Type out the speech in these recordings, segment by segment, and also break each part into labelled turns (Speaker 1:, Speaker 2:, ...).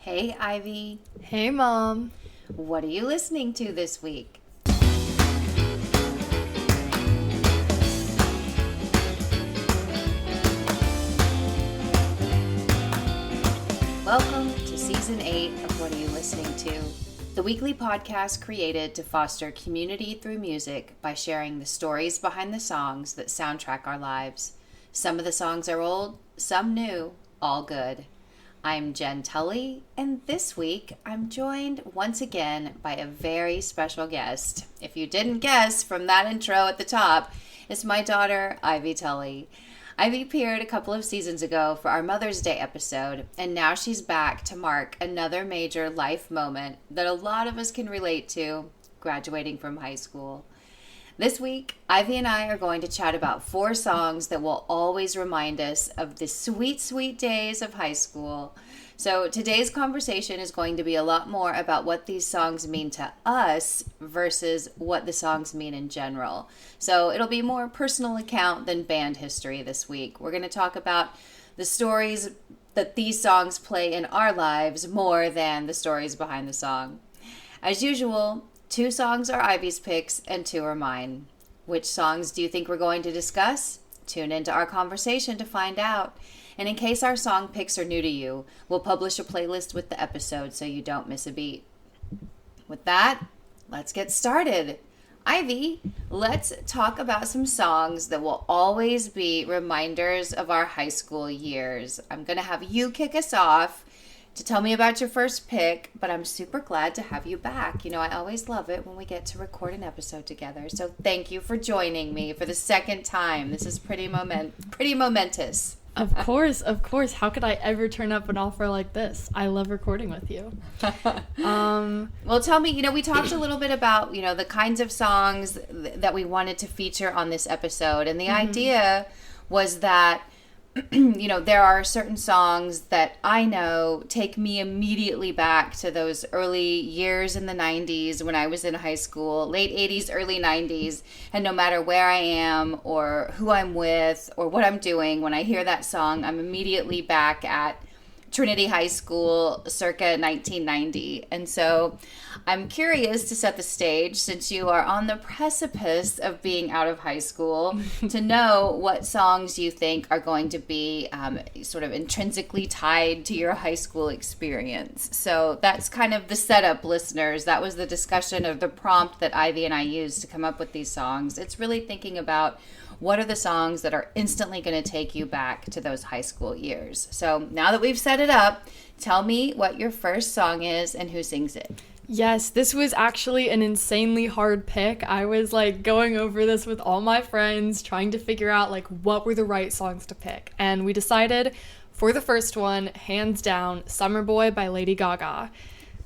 Speaker 1: Hey, Ivy.
Speaker 2: Hey, Mom.
Speaker 1: What are you listening to this week? Welcome to Season 8 of What Are You Listening To? The weekly podcast created to foster community through music by sharing the stories behind the songs that soundtrack our lives. Some of the songs are old, some new, all good. I'm Jenn Tully, and this week I'm joined once again by a very special guest. If you didn't guess from that intro at the top, it's my daughter, Ivy Tully. Ivy appeared a couple of seasons ago for our Mother's Day episode, and now she's back to mark another major life moment that a lot of us can relate to, graduating from high school. This week, Ivy and I are going to chat about 4 songs that will always remind us of the sweet, sweet days of high school. So today's conversation is going to be a lot more about what these songs mean to us versus what the songs mean in general. So it'll be more personal account than band history this week. We're going to talk about the stories that these songs play in our lives more than the stories behind the song. As usual, 2 songs are Ivy's picks and 2 are mine. Which songs do you think we're going to discuss? Tune into our conversation to find out. And in case our song picks are new to you, we'll publish a playlist with the episode so you don't miss a beat. With that, let's get started. Ivy, let's talk about some songs that will always be reminders of our high school years. I'm going to have you kick us off to tell me about your first pick, but I'm super glad to have you back. You know, I always love it when we get to record an episode together. So thank you for joining me for the second time. This is pretty momentous.
Speaker 2: Of course. How could I ever turn up an offer like this? I love recording with you.
Speaker 1: Well, tell me, we talked a little bit about, the kinds of songs that we wanted to feature on this episode. And the idea was that there are certain songs that I know take me immediately back to those early years in the 90s when I was in high school, late 80s, early 90s. And no matter where I am or who I'm with or what I'm doing, when I hear that song, I'm immediately back at Trinity High School circa 1990. And so I'm curious to set the stage, since you are on the precipice of being out of high school, to know what songs you think are going to be sort of intrinsically tied to your high school experience. So that's kind of the setup, listeners. That was the discussion of the prompt that Ivy and I used to come up with these songs. It's really thinking about what are the songs that are instantly going to take you back to those high school years. So now that we've set it up, tell me what your first song is and who sings it.
Speaker 2: Yes, this was actually an insanely hard pick. I was going over this with all my friends, trying to figure out what were the right songs to pick. And we decided for the first one, hands down, Summerboy by Lady Gaga.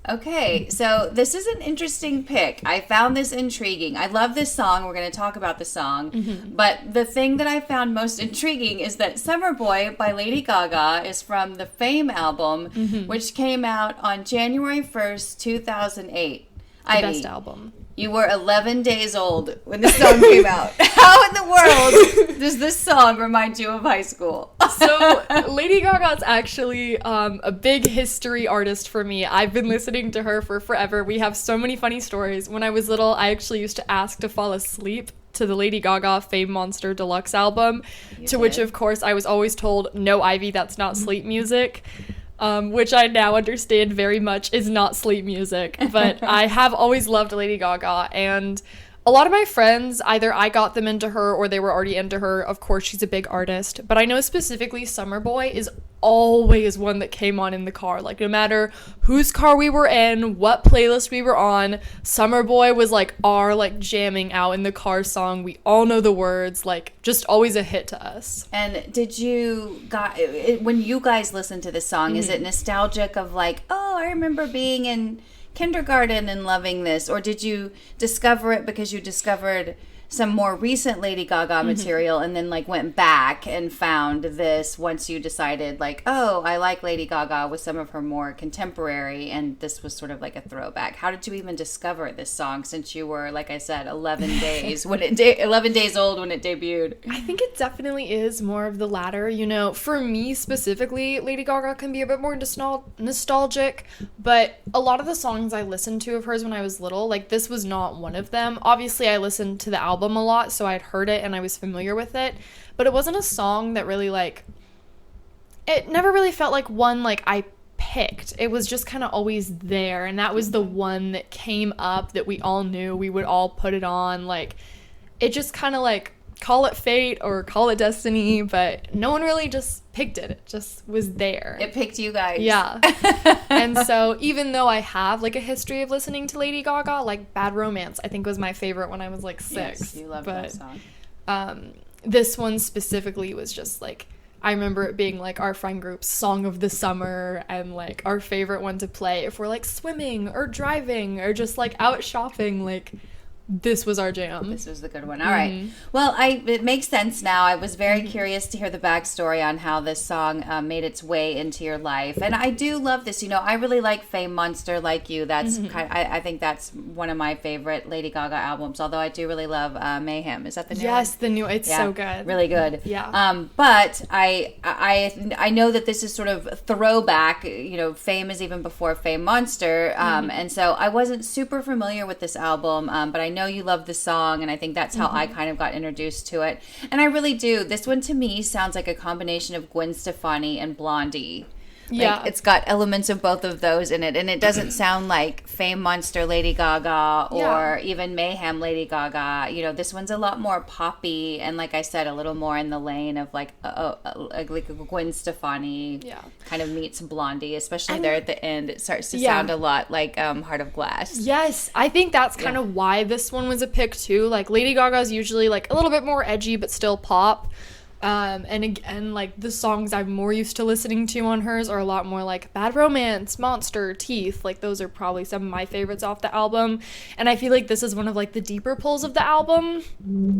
Speaker 1: Okay, so this is an interesting pick. I found this intriguing. I love this song. We're going to talk about the song. But the thing that I found most intriguing is that Summerboy by Lady Gaga is from the Fame album, which came out on January 1st, 2008.
Speaker 2: The best album.
Speaker 1: You were 11 days old when this song came out. How in the world does this song remind you of high school?
Speaker 2: So Lady Gaga's actually a big history artist for me. I've been listening to her for forever. We have so many funny stories. When I was little, I actually used to ask to fall asleep to the Lady Gaga Fame Monster Deluxe album, which, of course, I was always told, no, Ivy, that's not sleep music. Which I now understand very much is not sleep music. But I have always loved Lady Gaga, and a lot of my friends, either I got them into her or they were already into her. Of course, she's a big artist. But I know specifically Summerboy is always one that came on in the car. No matter whose car we were in, what playlist we were on, Summerboy was our jamming out in the car song. We all know the words, just always a hit to us.
Speaker 1: And did you when you guys listen to this song, is it nostalgic of oh, I remember being in kindergarten and loving this, or did you discover it because you discovered some more recent Lady Gaga material and then like went back and found this once you decided like, oh, I like Lady Gaga with some of her more contemporary, and this was sort of like a throwback. How did you even discover this song, since you were, like I said, 11 days when 11 days old when it debuted?
Speaker 2: I think it definitely is more of the latter. You know, for me specifically, Lady Gaga can be a bit more nostalgic, but a lot of the songs I listened to of hers when I was little, like this was not one of them. Obviously, I listened to the album a lot, so I'd heard it and I was familiar with it, but it wasn't a song that really like, it never really felt like one like I picked. It was just kind of always there, and that was the one that came up that we all knew. We would all put it on. Like, it just kind of like, call it fate or call it destiny, but no one really just picked it. It just was there.
Speaker 1: It picked you guys.
Speaker 2: Yeah. And so even though I have like a history of listening to Lady Gaga, like Bad Romance I think was my favorite when I was like 6.
Speaker 1: Yes, you loved that song.
Speaker 2: This one specifically was just like, I remember it being like our friend group's song of the summer, and like our favorite one to play if we're like swimming or driving or just like out shopping. Like, this was our jam.
Speaker 1: This was the good one. All right. Well, it makes sense now. I was very curious to hear the backstory on how this song made its way into your life. And I do love this. You know, I really like Fame Monster, like you. That's I think that's one of my favorite Lady Gaga albums, although I do really love Mayhem. Is that the new one?
Speaker 2: Yes, the new. It's so good.
Speaker 1: Really good.
Speaker 2: Yeah.
Speaker 1: But I know that this is sort of throwback. You know, Fame is even before Fame Monster. And so I wasn't super familiar with this album, but I know you love the song, and I think that's how I kind of got introduced to it. And I really do. This one to me sounds like a combination of Gwen Stefani and Blondie. Like, it's got elements of both of those in it, and it doesn't sound like Fame Monster Lady Gaga or even Mayhem Lady Gaga. You know, this one's a lot more poppy, and like I said, a little more in the lane of like Gwen Stefani kind of meets Blondie, especially there at the end. It starts to sound a lot like Heart of Glass.
Speaker 2: Yes, I think that's kind of why this one was a pick too. Like, Lady Gaga's usually like a little bit more edgy but still pop. And again, like, the songs I'm more used to listening to on hers are a lot more like Bad Romance, Monster, Teeth. Like, those are probably some of my favorites off the album. And I feel like this is one of like the deeper pulls of the album,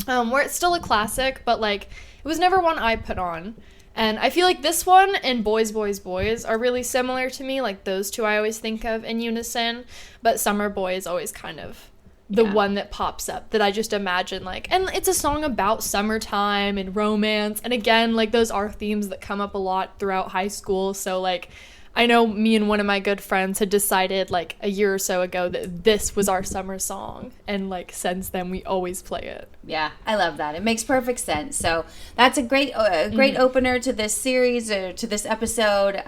Speaker 2: where it's still a classic, but like it was never one I put on. And I feel like this one and Boys, Boys, Boys are really similar to me. Like, those two I always think of in unison, but Summerboy is always kind of the one that pops up that I just imagine, like, and it's a song about summertime and romance, and again, like, those are themes that come up a lot throughout high school. So like, I know me and one of my good friends had decided like a year or so ago that this was our summer song, and like since then we always play it.
Speaker 1: Yeah, I love that. It makes perfect sense. So that's a great opener to this series, or to this episode.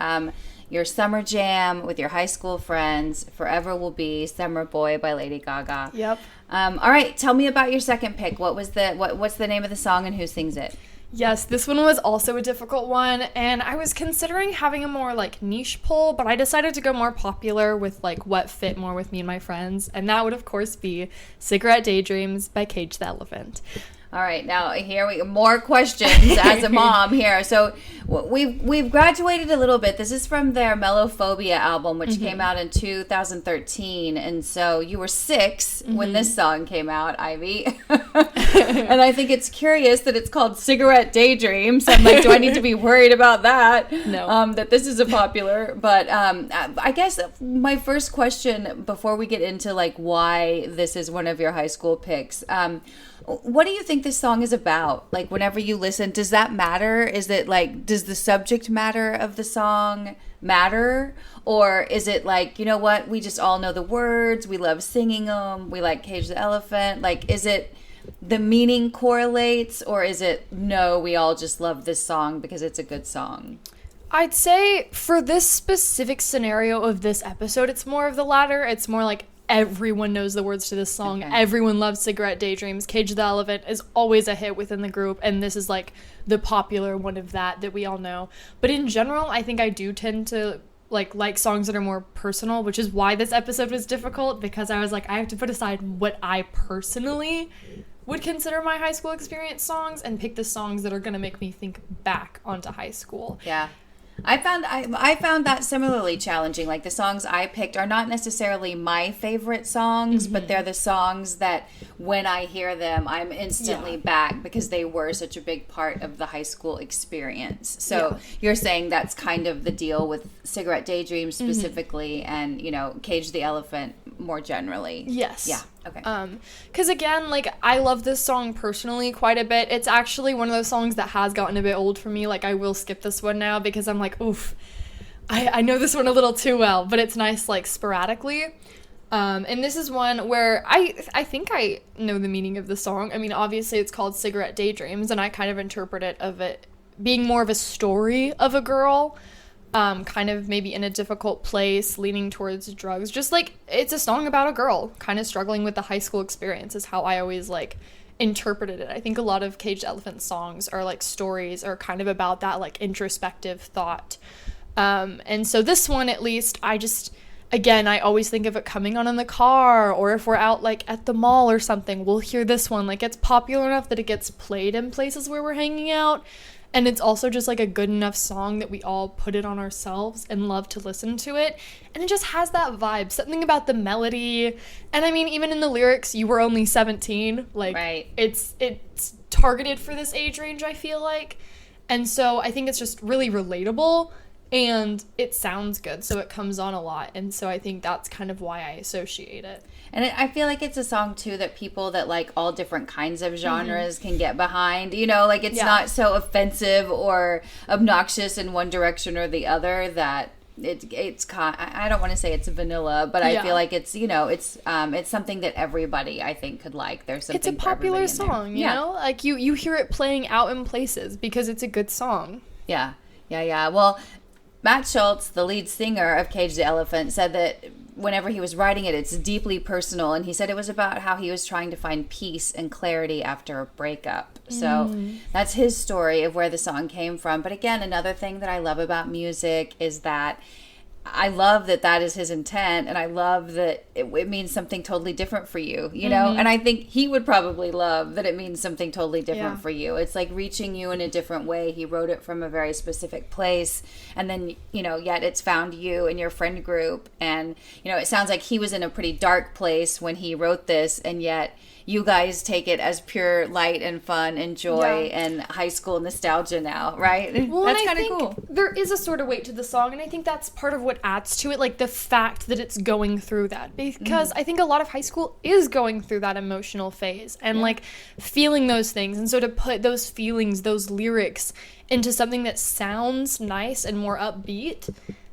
Speaker 1: Your summer jam with your high school friends forever will be Summerboy by Lady Gaga.
Speaker 2: Yep.
Speaker 1: All right, tell me about your second pick. What's the name of the song and who sings it?
Speaker 2: Yes, this one was also a difficult one, and I was considering having a more like niche pull, but I decided to go more popular with like what fit more with me and my friends, and that would of course be Cigarette Daydreams by Cage the Elephant.
Speaker 1: All right, now here we more questions as a mom here. So we've graduated a little bit. This is from their Mellophobia album, which came out in 2013, and so you were 6 when this song came out, Ivy. And I think it's curious that it's called Cigarette Daydreams. I'm like, do I need to be worried about that?
Speaker 2: No.
Speaker 1: That this is a popular. But I guess my first question before we get into like why this is one of your high school picks. What do you think this song is about? Like, whenever you listen, does that matter? Is it like, does the subject matter of the song matter? Or is it like, you know what, we just all know the words, we love singing them, we like Cage the Elephant? Like, is it the meaning correlates, or is it, no, we all just love this song because it's a good song?
Speaker 2: I'd say for this specific scenario of this episode, it's more of the latter. It's more like everyone knows the words to this song. Okay. Everyone loves Cigarette Daydreams. Cage the Elephant is always a hit within the group, and this is like the popular one of that we all know. But in general, I think I do tend to like songs that are more personal, which is why this episode was difficult, because I was like, I have to put aside what I personally would consider my high school experience songs and pick the songs that are going to make me think back onto high school.
Speaker 1: Yeah. I found that similarly challenging. Like, the songs I picked are not necessarily my favorite songs, but they're the songs that when I hear them, I'm instantly back because they were such a big part of the high school experience. So you're saying that's kind of the deal with Cigarette Daydreams specifically, and, you know, Cage the Elephant more generally.
Speaker 2: Yes.
Speaker 1: Yeah. Okay.
Speaker 2: Because again, like, I love this song personally quite a bit. It's actually one of those songs that has gotten a bit old for me. Like, I will skip this one now because I'm like, oof, I know this one a little too well, but it's nice, like, sporadically. And this is one where I think I know the meaning of the song. I mean, obviously it's called Cigarette Daydreams, and I kind of interpret it of it being more of a story of a girl, kind of maybe in a difficult place, leaning towards drugs. Just, like, it's a song about a girl kind of struggling with the high school experience is how I always, like, interpreted it. I think a lot of Caged Elephant songs are, like, stories or kind of about that, like, introspective thought. And so this one, at least, again, I always think of it coming on in the car, or if we're out, like, at the mall or something, we'll hear this one. Like, it's popular enough that it gets played in places where we're hanging out. And it's also just, like, a good enough song that we all put it on ourselves and love to listen to it. And it just has that vibe, something about the melody. And, I mean, even in the lyrics, you were only 17. Like,
Speaker 1: right.
Speaker 2: It's targeted for this age range, I feel like. And so I think it's just really relatable. And it sounds good, so it comes on a lot. And so I think that's kind of why I associate it.
Speaker 1: And I feel like it's a song, too, that people that like all different kinds of genres can get behind. You know, like, it's not so offensive or obnoxious in one direction or the other that I don't want to say it's vanilla, but I feel like it's, you know, it's something that everybody, I think, could like. There's something.
Speaker 2: It's a popular song, you know? Like, you hear it playing out in places because it's a good song.
Speaker 1: Yeah. Well, Matt Schultz, the lead singer of Cage the Elephant, said that whenever he was writing it, it's deeply personal. And he said it was about how he was trying to find peace and clarity after a breakup. So that's his story of where the song came from. But again, another thing that I love about music is that I love that is his intent, and I love that it means something totally different for you, you know? And I think he would probably love that it means something totally different for you. It's like reaching you in a different way. He wrote it from a very specific place, and then, you know, yet it's found you and your friend group. And, you know, it sounds like he was in a pretty dark place when he wrote this, and yet you guys take it as pure light and fun and joy and high school nostalgia now, right?
Speaker 2: Well,
Speaker 1: that's kind of cool.
Speaker 2: There is a sort of weight to the song, and I think that's part of what adds to it, like the fact that it's going through that. Because I think a lot of high school is going through that emotional phase and like feeling those things. And so to put those feelings, those lyrics into something that sounds nice and more upbeat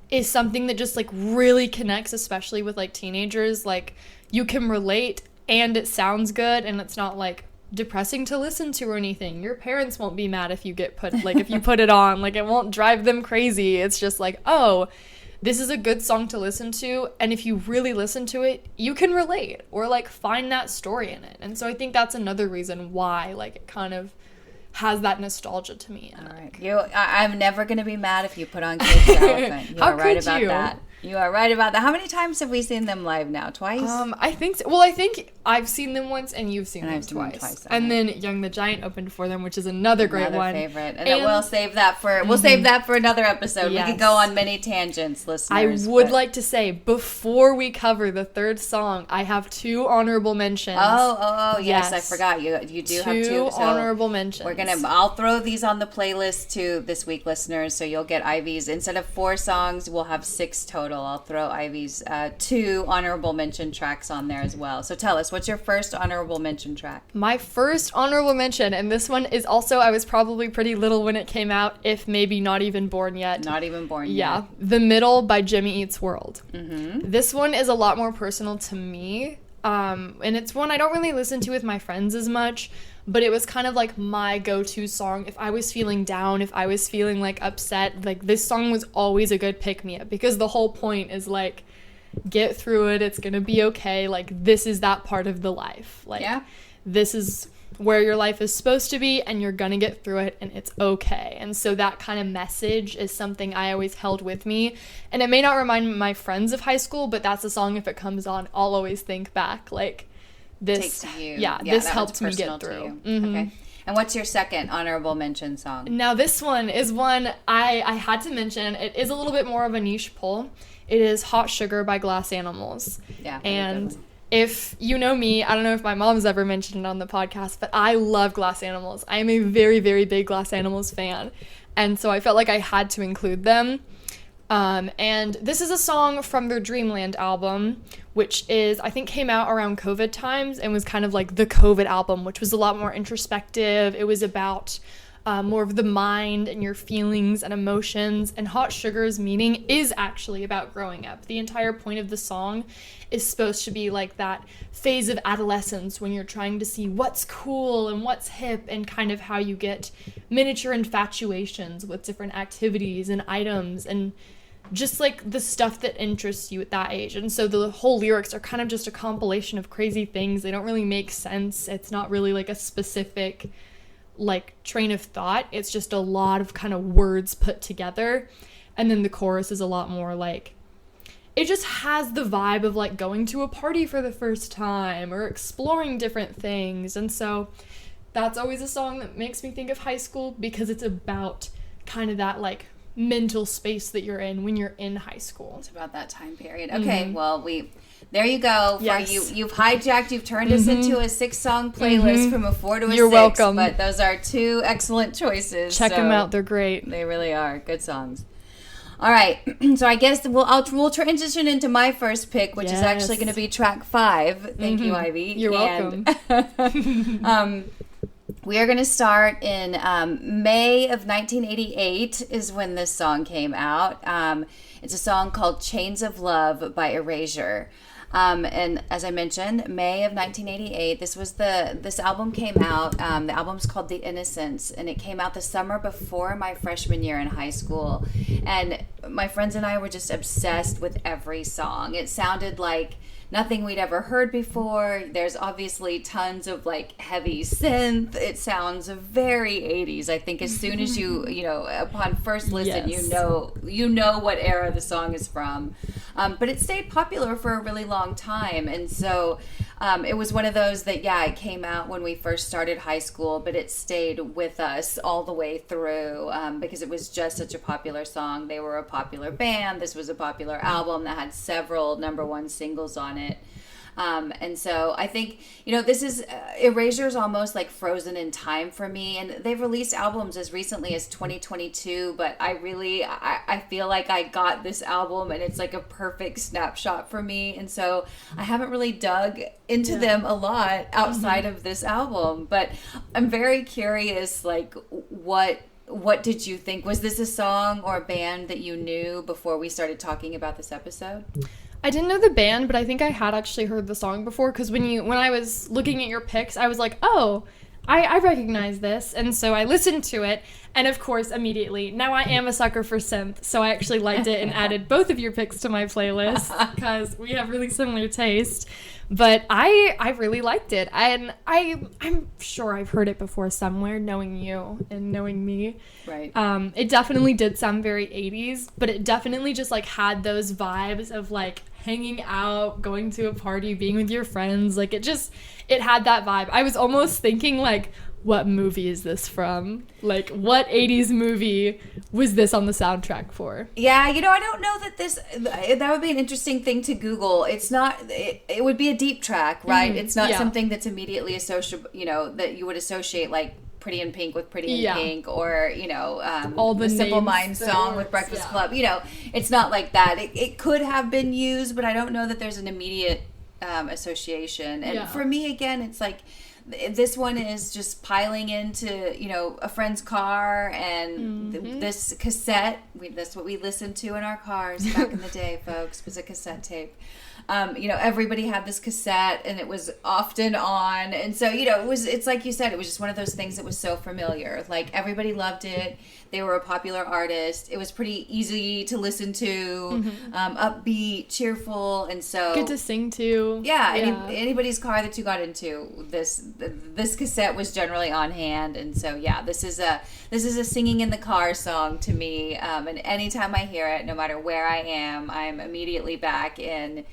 Speaker 2: is something that just like really connects, especially with like teenagers. Like, you can relate, and it sounds good, and it's not like depressing to listen to or anything. Your parents won't be mad if you if you put it on. Like, it won't drive them crazy. It's just like, oh, this is a good song to listen to, and if you really listen to it, you can relate or like find that story in it. And so I think that's another reason why like it kind of has that nostalgia to me.
Speaker 1: All right. I'm never going to be mad if you put on Cage the Elephant. You are right about that. You are right about that. How many times have we seen them live now? Twice?
Speaker 2: I think so. Well, I think I've seen them once and you've seen them twice. And then Young the Giant opened for them, which is another great one.
Speaker 1: Favorite. And we'll save that for another episode. Yes. We could go on many tangents, listeners.
Speaker 2: I would like to say, before we cover the third song, I have 2 honorable mentions.
Speaker 1: Oh, yes, I forgot. You do have 2.
Speaker 2: So honorable mentions.
Speaker 1: I'll throw these on the playlist too this week, listeners, so you'll get Ivy's. Instead of 4 songs, we'll have 6 total. I'll throw Ivy's 2 honorable mention tracks on there as well. So tell us, what's your first honorable mention track?
Speaker 2: My first honorable mention, and this one is also, I was probably pretty little when it came out, if maybe not even born yet.
Speaker 1: Not even born yet.
Speaker 2: Yeah. The Middle by Jimmy Eats World. This one is a lot more personal to me, and it's one I don't really listen to with my friends as much, but it was kind of like my go-to song. If I was feeling down, if I was feeling like upset, like this song was always a good pick-me-up, because the whole point is like, get through it, it's gonna be okay. Like, this is that part of the life. Like, this is where your life is supposed to be, and you're gonna get through it, and it's okay. And so that kind of message is something I always held with me. And it may not remind my friends of high school, but that's a song, if it comes on, I'll always think back, like, this, this helped me get through.
Speaker 1: Okay. And what's your second honorable mention song?
Speaker 2: Now, this one is one I had to mention. It is a little bit more of a niche pull. It is Hot Sugar by Glass Animals.
Speaker 1: Yeah.
Speaker 2: And if you know me, I don't know if my mom's ever mentioned it on the podcast, but I love Glass Animals. I am a very, very big Glass Animals fan. And so I felt like I had to include them. And this is a song from their Dreamland album, which is, I think, came out around COVID times and was kind of like the COVID album, which was a lot more introspective. It was about more of the mind and your feelings and emotions. And Hot Sugar's meaning is actually about growing up. The entire point of the song is supposed to be like that phase of adolescence when you're trying to see what's cool and what's hip, and kind of how you get miniature infatuations with different activities and items and just like the stuff that interests you at that age. And so the whole lyrics are kind of just a compilation of crazy things. They don't really make sense. It's not really like a specific like train of thought. It's just a lot of kind of words put together. And then the chorus is a lot more like, it just has the vibe of like going to a party for the first time or exploring different things. And so that's always a song that makes me think of high school, because it's about kind of that like mental space that you're in when you're in high school.
Speaker 1: It's about that time period. Okay, well, there you go.
Speaker 2: Yes.
Speaker 1: You've hijacked, you've turned us into a 6-song playlist from a 4 to a 6.
Speaker 2: You're welcome.
Speaker 1: But those are 2 excellent choices.
Speaker 2: Check them out. They're great.
Speaker 1: They really are. Good songs. All right, so I guess we'll transition into my first pick, which is actually going to be track 5. Thank you, Ivy.
Speaker 2: You're welcome.
Speaker 1: We are going to start in May of 1988 is when this song came out. It's a song called Chains of Love by Erasure. And as I mentioned, May of 1988, this album came out. The album's called The Innocents, and it came out the summer before my freshman year in high school. And my friends and I were just obsessed with every song. It sounded like nothing we'd ever heard before. There's obviously tons of like heavy synth. It sounds very 80s. I think as soon as you upon first listen,
Speaker 2: Yes.
Speaker 1: you know what era the song is from. But it stayed popular for a really long time. And so it was one of those that, it came out when we first started high school, but it stayed with us all the way through because it was just such a popular song. They were a popular band. This was a popular album that had several #1 singles on it. And so I think, this is, Erasure's almost like frozen in time for me. And they've released albums as recently as 2022, but I feel like I got this album and it's like a perfect snapshot for me. And so I haven't really dug into them a lot outside of this album, but I'm very curious, like, what did you think? Was this a song or a band that you knew before we started talking about this episode?
Speaker 2: I didn't know the band, but I think I had actually heard the song before, because when I was looking at your picks, I was like, oh, I recognize this. And so I listened to it, and of course, immediately, now I am a sucker for synth, so I actually liked it and added both of your picks to my playlist, because we have really similar taste. But I really liked it, and I'm sure I've heard it before somewhere, knowing you and knowing me.
Speaker 1: Right.
Speaker 2: It definitely did sound very 80s, but it definitely just like had those vibes of like hanging out, going to a party, being with your friends. Like it had that vibe. I was almost thinking like, what movie is this from? Like, what 80s movie was this on the soundtrack for?
Speaker 1: Yeah, I don't know that would be an interesting thing to Google. It's not, it would be a deep track, right? Mm-hmm. It's not something that's immediately associable, that you would associate like Pretty in Pink with Pretty in Pink, or,
Speaker 2: all the
Speaker 1: Simple Minds song with Breakfast Club. It's not like that. It could have been used, but I don't know that there's an immediate association. And for me, again, it's like, this one is just piling into, a friend's car, and this cassette, that's what we listened to in our cars back in the day, folks, was a cassette tape. Everybody had this cassette, and it was often on. And so, it's like you said, it was just one of those things that was so familiar. Like, everybody loved it. They were a popular artist. It was pretty easy to listen to, upbeat, cheerful, and so
Speaker 2: good to sing to.
Speaker 1: Yeah, anybody's car that you got into, this cassette was generally on hand, and so this is a singing in the car song to me. And anytime I hear it, no matter where I am, I'm immediately back in,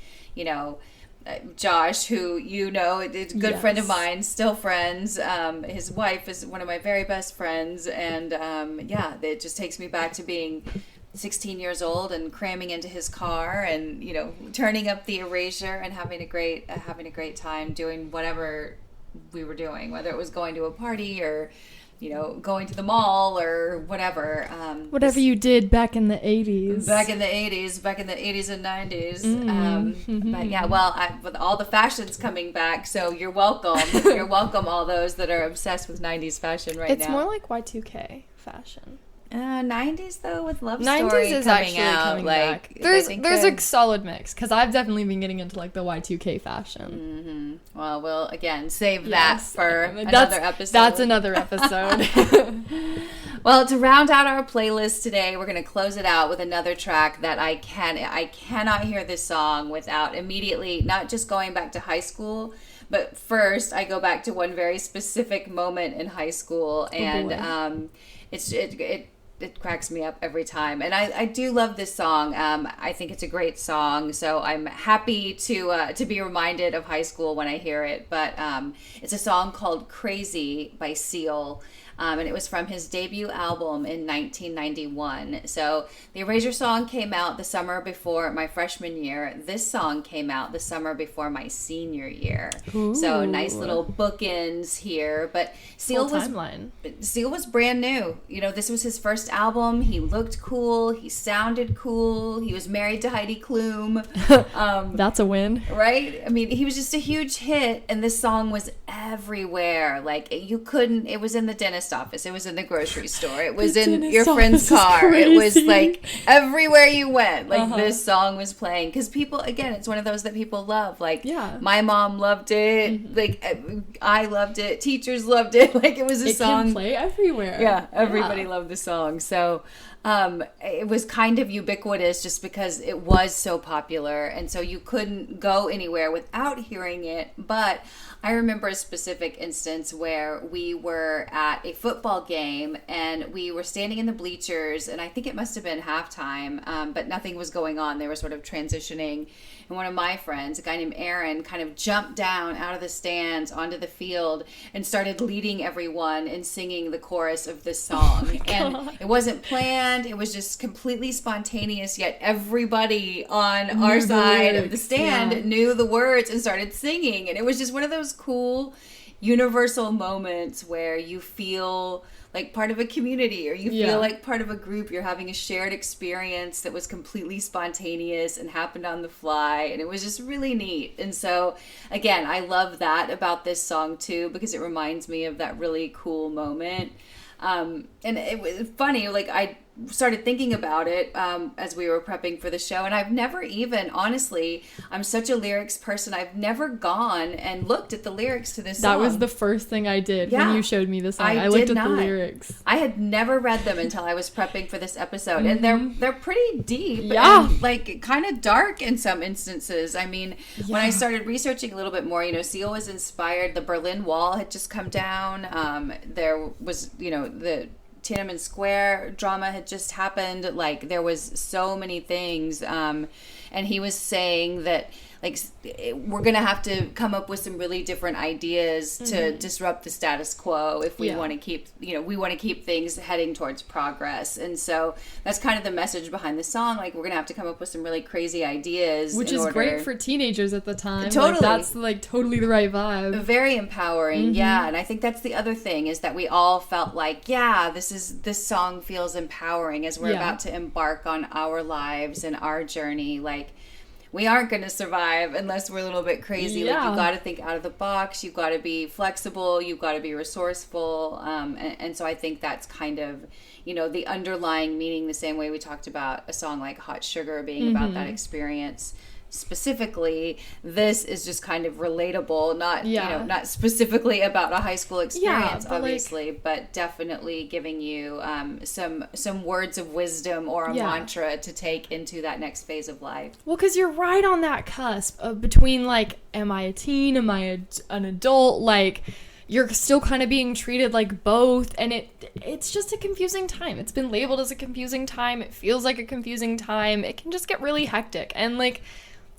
Speaker 1: Josh, who is a good friend of mine, still friends. His wife is one of my very best friends, and it just takes me back to being 16 years old and cramming into his car and turning up the Erasure and having a great time doing whatever we were doing, whether it was going to a party or going to the mall or whatever.
Speaker 2: Whatever you did back in the 80s.
Speaker 1: Back in the 80s and 90s. But yeah, well, with all the fashions coming back, so you're welcome. You're welcome, all those that are obsessed with 90s fashion right now.
Speaker 2: It's more like Y2K fashion.
Speaker 1: 90s though, with Love
Speaker 2: 90s
Speaker 1: Story
Speaker 2: is
Speaker 1: coming
Speaker 2: actually
Speaker 1: out.
Speaker 2: coming back. There's a solid mix, because I've definitely been getting into like the Y2K fashion.
Speaker 1: Well, we'll again save that for another episode.
Speaker 2: That's another episode.
Speaker 1: Well, to round out our playlist today, we're going to close it out with another track that I cannot hear this song without immediately not just going back to high school, but first I go back to one very specific moment in high school, and it cracks me up every time. And I do love this song. I think it's a great song. So I'm happy to be reminded of high school when I hear it. But it's a song called Crazy by Seal. And it was from his debut album in 1991. So the Erasure song came out the summer before my freshman year. This song came out the summer before my senior year. Ooh. So nice little bookends here. But Seal was brand new. This was his first album. He looked cool. He sounded cool. He was married to Heidi Klum.
Speaker 2: That's a win.
Speaker 1: Right? I mean, he was just a huge hit, and this song was everywhere. Like, it was in the dentist office, it was in the grocery store, it was in your friend's car, it was like everywhere you went, like this song was playing, because people, again, it's one of those that people love. Like, my mom loved it, like I loved it, teachers loved it, like it was a song.
Speaker 2: It can play everywhere.
Speaker 1: Yeah, everybody loved the song. So it was kind of ubiquitous just because it was so popular, and so you couldn't go anywhere without hearing it. But I remember a specific instance where we were at a football game and we were standing in the bleachers, and I think it must have been halftime, but nothing was going on. They were sort of transitioning. And one of my friends, a guy named Aaron, kind of jumped down out of the stands onto the field and started leading everyone in singing the chorus of this song. And it wasn't planned. It was just completely spontaneous, yet everybody on our side of the stand knew the words and started singing. And it was just one of those cool universal moments where you feel like part of a community, or you feel like part of a group. You're having a shared experience that was completely spontaneous and happened on the fly, and it was just really neat. And so again, I love that about this song too, because it reminds me of that really cool moment. And it was funny, like I started thinking about it as we were prepping for the show, and I've never even, honestly, I'm such a lyrics person, I've never gone and looked at the lyrics to this song.
Speaker 2: That was the first thing I did when you showed me the song. I looked at the lyrics.
Speaker 1: I had never read them until I was prepping for this episode, and they're pretty deep, and like kind of dark in some instances. I mean, when I started researching a little bit more, Seal was inspired. The Berlin Wall had just come down. There was, the Tiananmen Square drama had just happened. Like, there was so many things, and he was saying that, like, we're gonna have to come up with some really different ideas to disrupt the status quo if we want to keep, we want to keep things heading towards progress. And so that's kind of the message behind the song. Like, we're gonna have to come up with some really crazy ideas,
Speaker 2: which is great for teenagers at the time.
Speaker 1: Totally,
Speaker 2: that's like totally the right vibe.
Speaker 1: Very empowering. Yeah, and I think that's the other thing, is that we all felt like, this song feels empowering as we're about to embark on our lives and our journey. Like, we aren't going to survive unless we're a little bit crazy. Like, you've got to think out of the box. You've got to be flexible. You've got to be resourceful. And so I think that's kind of, the underlying meaning, the same way we talked about a song like Hot Sugar being about that experience. Specifically, this is just kind of relatable, not specifically about a high school experience, obviously, but definitely giving you some words of wisdom or a mantra to take into that next phase of life.
Speaker 2: Well, because you're right on that cusp of between, like, am I a teen, am I an adult, like, you're still kind of being treated like both, and it's just a confusing time. It's been labeled as a confusing time. It feels like a confusing time. It can just get really hectic, and, like,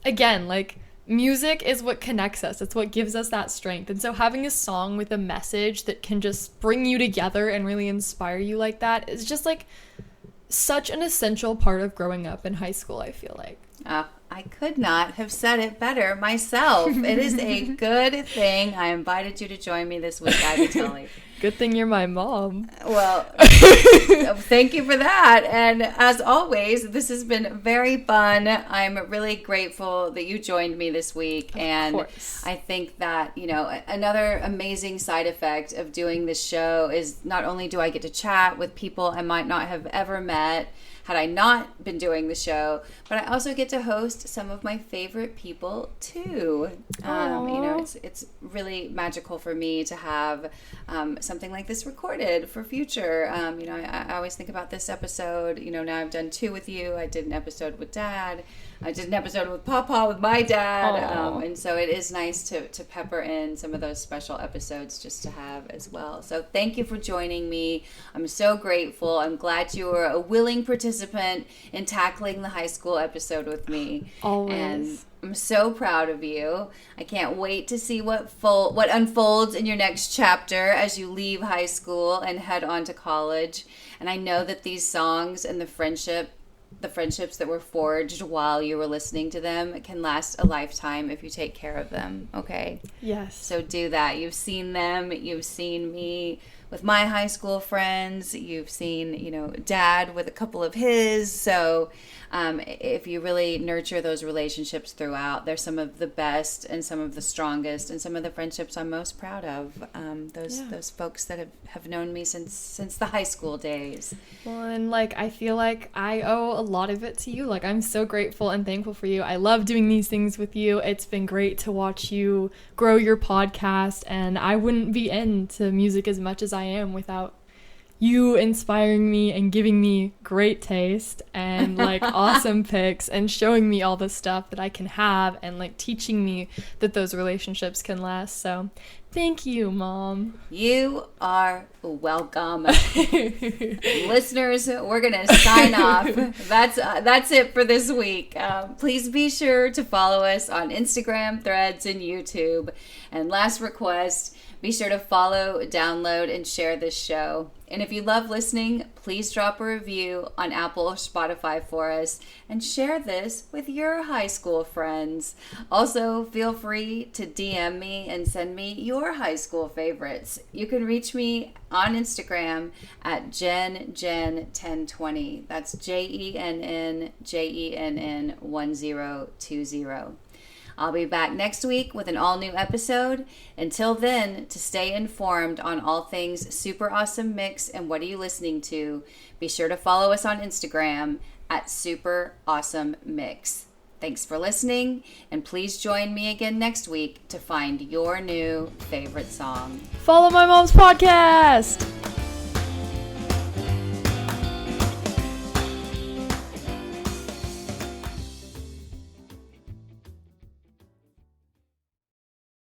Speaker 2: again, like, music is what connects us. It's what gives us that strength. And so having a song with a message that can just bring you together and really inspire you like that is just like such an essential part of growing up in high school, I feel like.
Speaker 1: I could not have said it better myself. It is a good thing I invited you to join me this week, Ivy Tully.
Speaker 2: Good thing you're my mom.
Speaker 1: Well, thank you for that. And as always, this has been very fun. I'm really grateful that you joined me this week. And
Speaker 2: Of course.
Speaker 1: I think that, another amazing side effect of doing this show is not only do I get to chat with people I might not have ever met had I not been doing the show, but I also get to host some of my favorite people too. It's really magical for me to have something like this recorded for future. I always think about this episode. Now I've done 2 with you. I did an episode with Dad. I did an episode with Papa, with my dad. And so it is nice to pepper in some of those special episodes just to have as well. So thank you for joining me. I'm so grateful. I'm glad you were a willing participant in tackling the high school episode with me.
Speaker 2: Always.
Speaker 1: And I'm so proud of you. I can't wait to see what unfolds in your next chapter as you leave high school and head on to college. And I know that these songs and the friendships that were forged while you were listening to them can last a lifetime if you take care of them, okay?
Speaker 2: Yes.
Speaker 1: So do that. You've seen them. You've seen me with my high school friends. You've seen, Dad with a couple of his. So if you really nurture those relationships throughout, they're some of the best and some of the strongest and some of the friendships I'm most proud of. Those folks that have known me since the high school days.
Speaker 2: Well, and I feel like I owe a lot of it to you. I'm so grateful and thankful for you. I love doing these things with you. It's been great to watch you grow your podcast, and I wouldn't be into music as much as I am without you inspiring me and giving me great taste and awesome picks and showing me all the stuff that I can have and teaching me that those relationships can last. So thank you, Mom.
Speaker 1: You are welcome. Listeners, we're going to sign off. That's it for this week. Please be sure to follow us on Instagram, Threads, and YouTube. And last request, be sure to follow, download, and share this show. And if you love listening, please drop a review on Apple or Spotify for us and share this with your high school friends. Also, feel free to DM me and send me your high school favorites. You can reach me on Instagram at Jenn1020. That's JENNJENN1020. I'll be back next week with an all-new episode. Until then, to stay informed on all things Super Awesome Mix and What Are You Listening To, be sure to follow us on Instagram at Super Awesome Mix. Thanks for listening, and please join me again next week to find your new favorite song.
Speaker 2: Follow my mom's podcast!